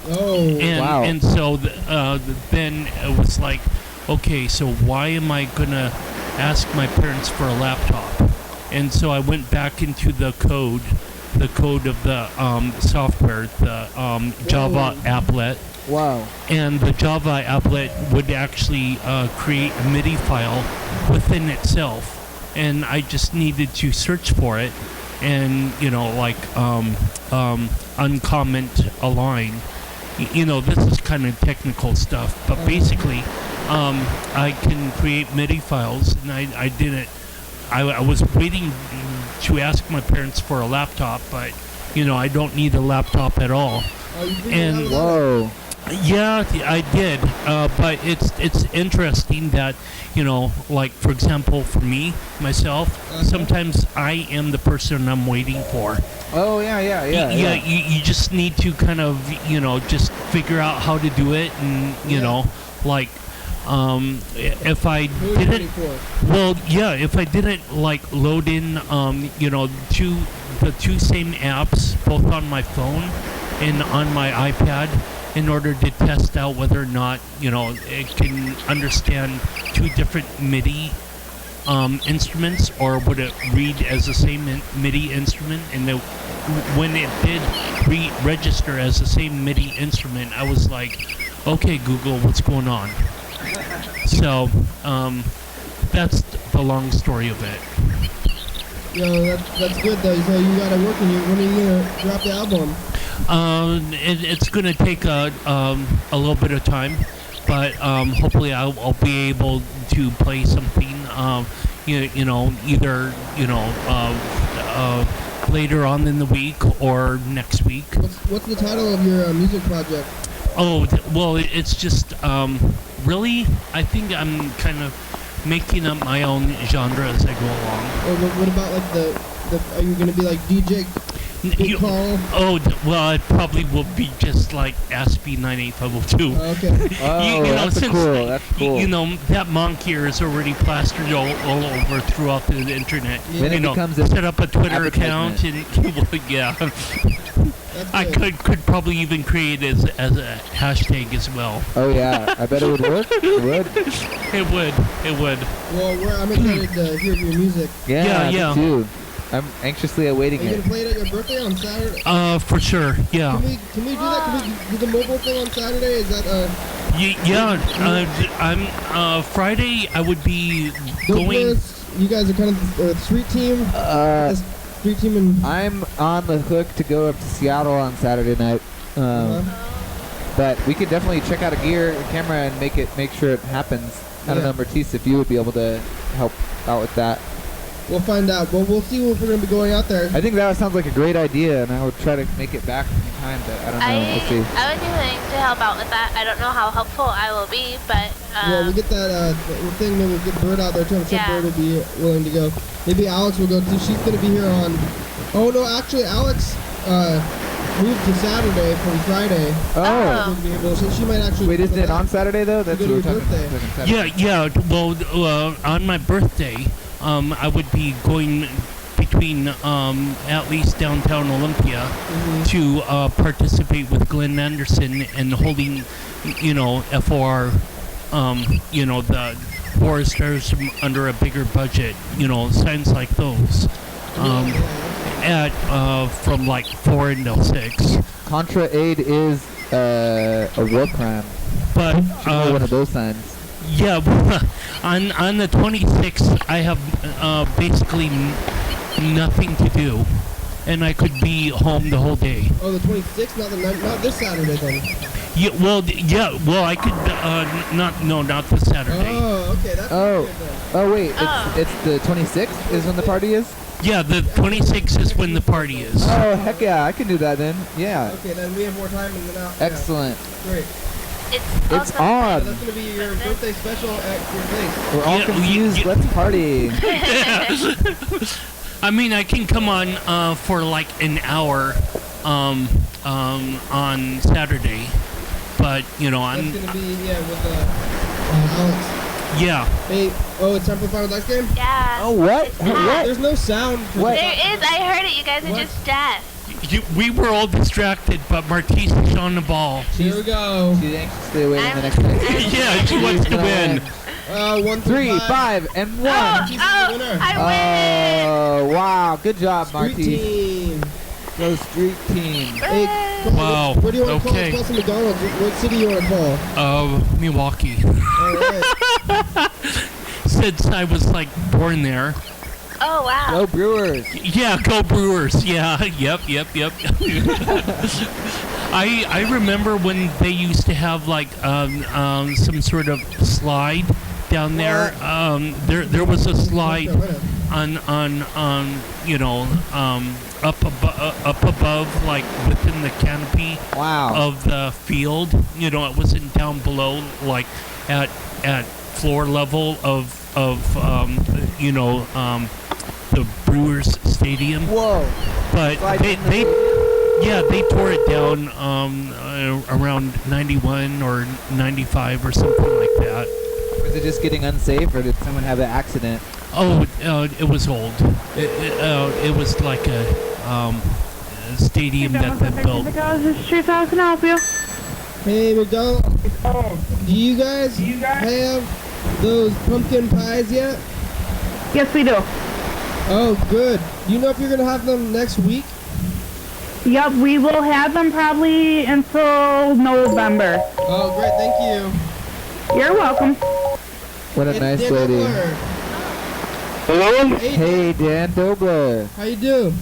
Oh, wow. And so then it was like, okay, so why am I going to ask my parents for a laptop? And so I went back into the code of the software, the Java applet. Wow. And the Java applet would actually create a MIDI file within itself. And I just needed to search for it and, uncomment a line. This is kind of technical stuff, but basically, I can create MIDI files, and I didn't. I was waiting to ask my parents for a laptop, but I don't need a laptop at all. And whoa. Yeah, I did, but it's interesting that like, for example, for me myself, sometimes I am the person I'm waiting for. Oh yeah. You just need to kind of just figure out how to do it, and like. If I didn't, if I didn't like load in, the two same apps, both on my phone and on my iPad, in order to test out whether or not it can understand 2 different MIDI instruments, or would it read as the same MIDI instrument? And when it did register as the same MIDI instrument, I was like, okay, Google, what's going on? So, that's the long story of it. That's good though. So you got it working. When are you gonna drop the album? It's gonna take a little bit of time, but hopefully I'll be able to play something. Either later on in the week or next week. What's the title of your music project? Oh, well, it's just really, I think I'm kind of making up my own genre as I go along. What about like the are you gonna be like DJ Carl? Well, it probably will be just like ASPI 98502. Okay. That's cool. That's cool. That monkier is already plastered all over throughout the internet. Then it becomes set up a Twitter account, and yeah. I could probably even create it as a hashtag as well. Oh yeah, I bet it would work. It would. It would. Well, I'm excited to hear your music. Yeah. Me too. I'm anxiously awaiting it. Are you gonna play it at your birthday on Saturday? For sure. Yeah. Can we do that? Can we do the mobile thing on Saturday? Is that I'm Friday. I would be going. You guys are kind of a street team. Street team and I'm on the hook to go up to Seattle on Saturday night. But we could definitely check out a camera and make sure it happens. I don't know, Martise, if you would be able to help out with that. We'll find out. Well, we'll see if we're going to be going out there. I think that sounds like a great idea, and I would try to make it back in time, but I don't know. We'll see. I would be willing to help out with that. I don't know how helpful I will be, but... well, we get that thing, maybe we'll get Bird out there, too. I'm sure Bird will be willing to go. Maybe Alex will go, too. She's going to be here on... Oh, no, actually, Alex moved to Saturday from Friday. Oh. So she might actually... Wait, isn't it on Saturday, though? That's what we're talking about. Yeah. Well, on my birthday... I would be going between at least downtown Olympia to participate with Glenn Anderson and holding, FOR, the foresters under a bigger budget, signs like those, from like 4 until 6. Contra aid is a war crime. But one of those signs. Yeah, on the 26th, I have basically nothing to do, and I could be home the whole day. Oh, the 26th, not this Saturday then. Yeah, well, I could not this Saturday. Oh, okay, that's Oh, good then. oh wait, it's the 26th is when the party is? Yeah, the 26th is when the party is. Oh, heck yeah, I can do that then. Yeah. Okay, then we have more time and then out. Excellent. Yeah. Great. It's So on. that's gonna be your birthday special at your place. We're all confused. Let's party. I mean, I can come on for like an hour on Saturday, but you know, That's I'm. gonna be with Alex. Yeah. Hey, it's time for the final dice game? Yeah. Oh, what? What? There's no sound. There is. I heard it. You guys are just deaf. We were all distracted, but Martise is on the ball. Here we go. She's anxiously awaiting the next time. Yeah, she wants to win. 1 3, 5. 5, and 1. I win. Oh, wow. Good job, Street Martise. team. Go street team. Hey, Cole, Wow. Where do you want to Okay. call some McDonald's? What city you want to call? Milwaukee. All right. Since I was like born there. Oh wow. Go Brewers. Yeah, go Brewers. Yeah, yep. I remember when they used to have like some sort of slide down there. There was a slide on up above, like within the canopy of the field. You know, it wasn't down below, like at floor level of the Brewers Stadium. Whoa! But they tore it down around 91 or 95 or something like that. Was it just getting unsafe, or did someone have an accident? Oh, it was old. It was like a stadium that they built. This is Chief. How can I help you? Hey, McDonald. Do you guys have those pumpkin pies yet? Yes, we do. Oh, good. Do you know if you're going to have them next week? Yep, we will have them probably until November. Oh, great. Thank you. You're welcome. What a nice lady. Hello? Hey, Dan Dobler. How you do?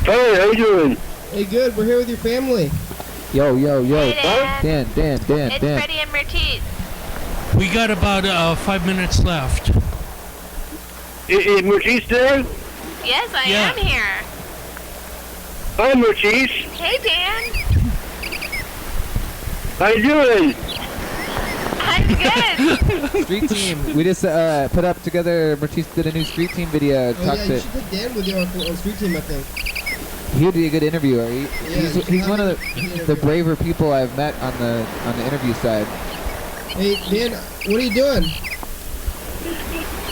Hey, how you doing? Hey, good. We're here with your family. Yo. Hey, Dan. It's Freddie and Mertiz. We got about 5 minutes left. Is Mertiz there? Yes, I am here. Hi, Mertiz. Hey, Dan. How you doing? I'm good. Street team. We just put up together. Martise did a new street team video. Oh, yeah, you should take Dan with you on Street Team, I think. He would be a good interviewer. He's one of the braver people I've met on the interview side. Hey, Dan, what are you doing?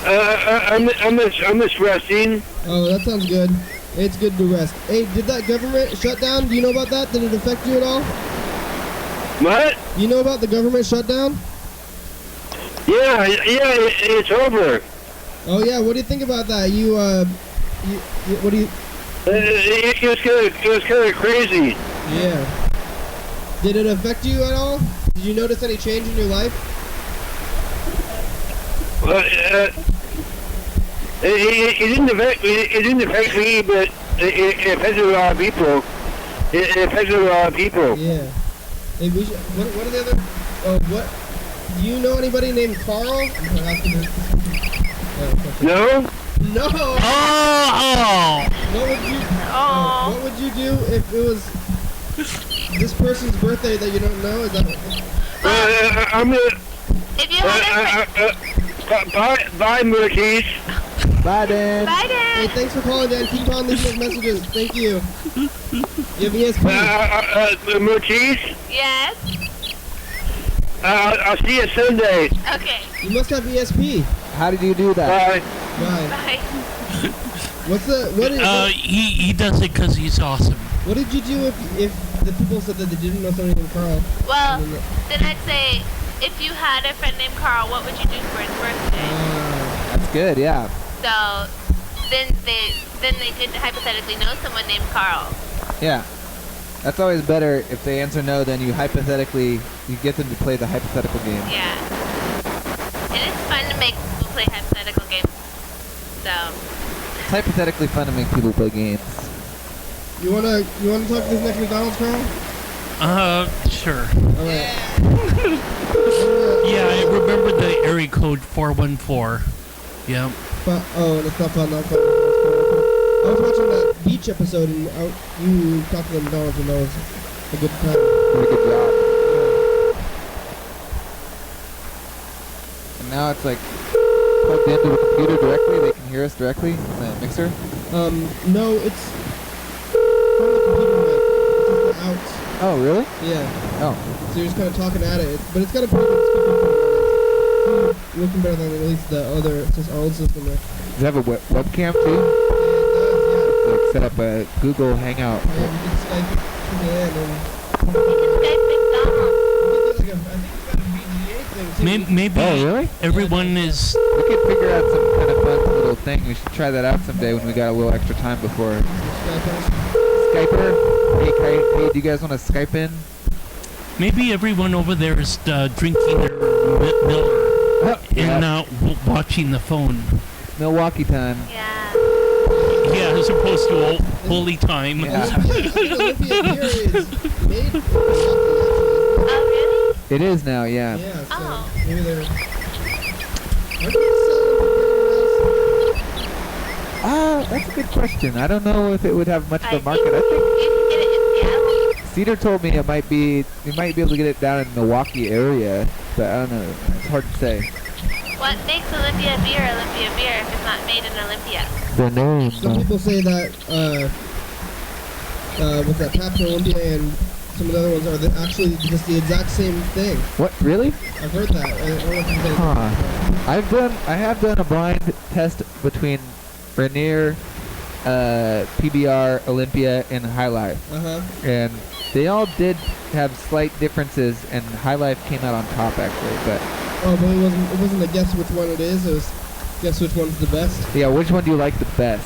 I'm just resting. Oh, that sounds good. It's good to rest. Hey, did that government shutdown? Do you know about that? Did it affect you at all? What? You know about the government shutdown? Yeah, it's over. Oh yeah, what do you think about that? What do you? It was kind of crazy. Yeah. Did it affect you at all? Did you notice any change in your life? It didn't affect me, but it affected a lot of people. It affected a lot of people. Yeah. Hey, what are the other? Oh, what? Do you know anybody named Carl? No. No. Oh. What would you do if it was this person's birthday that you don't know? Is that? I'm gonna. If you had Bye, Mertiz. Bye, Dan. Bye, Dan. Hey, thanks for calling, Dan. Keep on leaving those messages. Thank you. You have ESP. Mertiz. Yes. I'll see you Sunday. Okay. You must have ESP. How did you do that? Bye. Bye. Bye. He does it because he's awesome. What did you do if the people said that they didn't know somebody named Carl? Well, then I'd say, if you had a friend named Carl, what would you do for his birthday? That's good, yeah. So then they could hypothetically know someone named Carl. Yeah. That's always better. If they answer no, then you get them to play the hypothetical game. Yeah. And it's fun to make people play hypothetical games. So. It's hypothetically fun to make people play games. You wanna talk to this next McDonald's, Carl? Sure. Alright. Yeah, I remember the area code 414. Yeah. But, oh, that's not fun, not fun. I was watching that beach episode and you talked to the McDonald's and that was a good time. Did a good job. And now it's like plugged into the computer directly. They can hear us directly in the mixer. No, it's from the computer mic. It's just the outs. Oh, really? Yeah. Oh. So you're just kind of talking at it, but it's got a pretty good speaker for it. It's looking better than at least the other, just our old system there. Does it have a webcam too? Yeah, it does, yeah. Like set up a Google Hangout. Yeah, you can Skype it in and... Maybe oh, really? everyone is... We could figure out some kind of fun little thing. We should try that out someday when we got a little extra time before. Skyper? Hey, do you guys want to Skype in? Maybe everyone over there is drinking their Miller and not watching the phone. Milwaukee time. Yeah. Yeah, as opposed to holy time. Yeah. Oh, really? It is now, yeah. Yeah, so Oh. maybe they're... That's a good question. I don't know if it would have much of a market. I think You can get it in Seattle. Cedar told me you might be able to get it down in the Milwaukee area, but I don't know. It's hard to say. What makes Olympia beer if it's not made in Olympia? The name. Some people say that, with that Pabst Olympia and some of the other ones are actually just the exact same thing. What, really? I've heard that. I don't know if you guys I have done a blind test between Rainier, PBR, Olympia, and High Life. And they all did have slight differences, and High Life came out on top actually. But oh, but it wasn't a guess which one it is. It was guess which one's the best. yeah, which one do you like the best?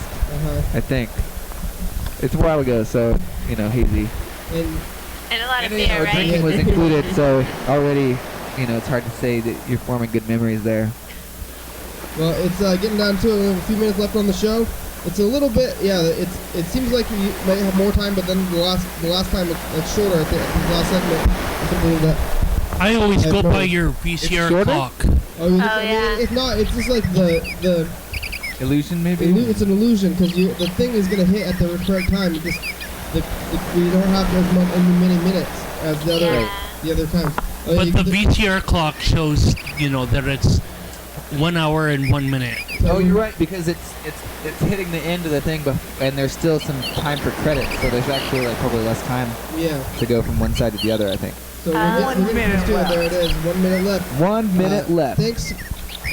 I think it's a while ago, so hazy. And a lot of beer, right? Drinking was included, so already it's hard to say that you're forming good memories there. Well, it's getting down to it. We have a few minutes left on the show. It's a little bit, it seems like you might have more time, but then the last time it's shorter. I think the last segment or something like that. I always go by your VCR clock. Oh yeah. It's not. It's just like the illusion, maybe. It's an illusion because the thing is gonna hit at the correct time. It just we don't have as many minutes as the other times. But the VCR clock shows that it's 1 hour and 1 minute. Oh, you're right, because it's hitting the end of the thing, and there's still some time for credit, so there's actually probably less time to go from one side to the other, I think. So we're getting to it. There it is. 1 minute left. 1 minute left. Thanks,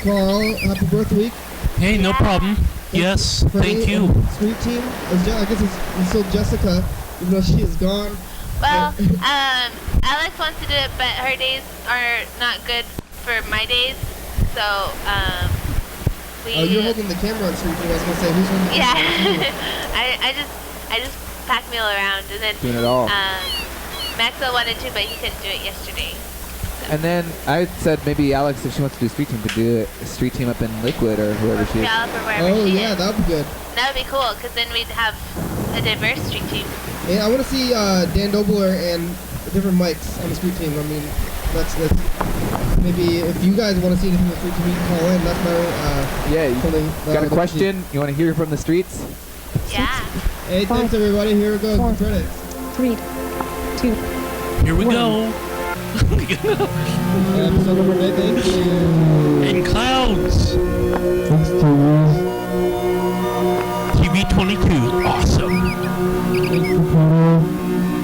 Carl. Happy Birthweek. Hey, no problem. Yes, thank you. Sweet team. I guess it's still Jessica, even though she is gone. Well, Alex wants to do it, but her days are not good for my days. So, you're holding the camera on Sweet Team. I was gonna say, who's holding the camera? I just pack meal around, and then doing it all. Maxwell wanted to, but he couldn't do it yesterday. So. And then I said maybe Alex, if she wants to do Street Team, could do a Street Team up in Liquid or whoever she is. Oh yeah, that would be good. That would be cool, because then we'd have a diverse Street Team. Yeah, I want to see Dan Dobler and different mics on the Street Team. I mean, that's maybe if you guys want to see anything on the Street Team, you can call in. That's my you got a question? You want to hear from the streets? Yeah. Hey, thanks everybody. Here we go. The credits. 3, 2. Here we go. Episode number 9. Thank you. In clouds. TV 22. Awesome.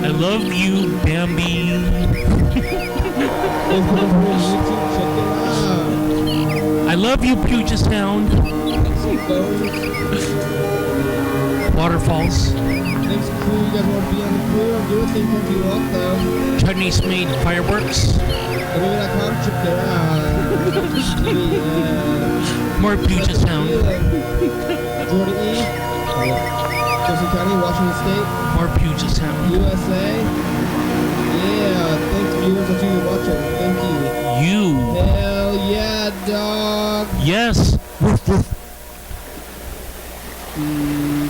I love you, Bambi. I love you, Puget Sound. Waterfalls. Thanks, crew. You guys want to be on the crew? I'm doing things for you also. Chinese made fireworks. Maybe.com, check that out. More Puget Sound. Jordan E. Thurston County, Washington State. More Puget Sound. USA. Yeah, thanks viewers that you're watching. Thank you. You. Hell yeah, dog. Yes. Woof, woof.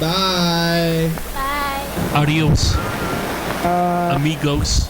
Bye. Bye. Adios. Amigos.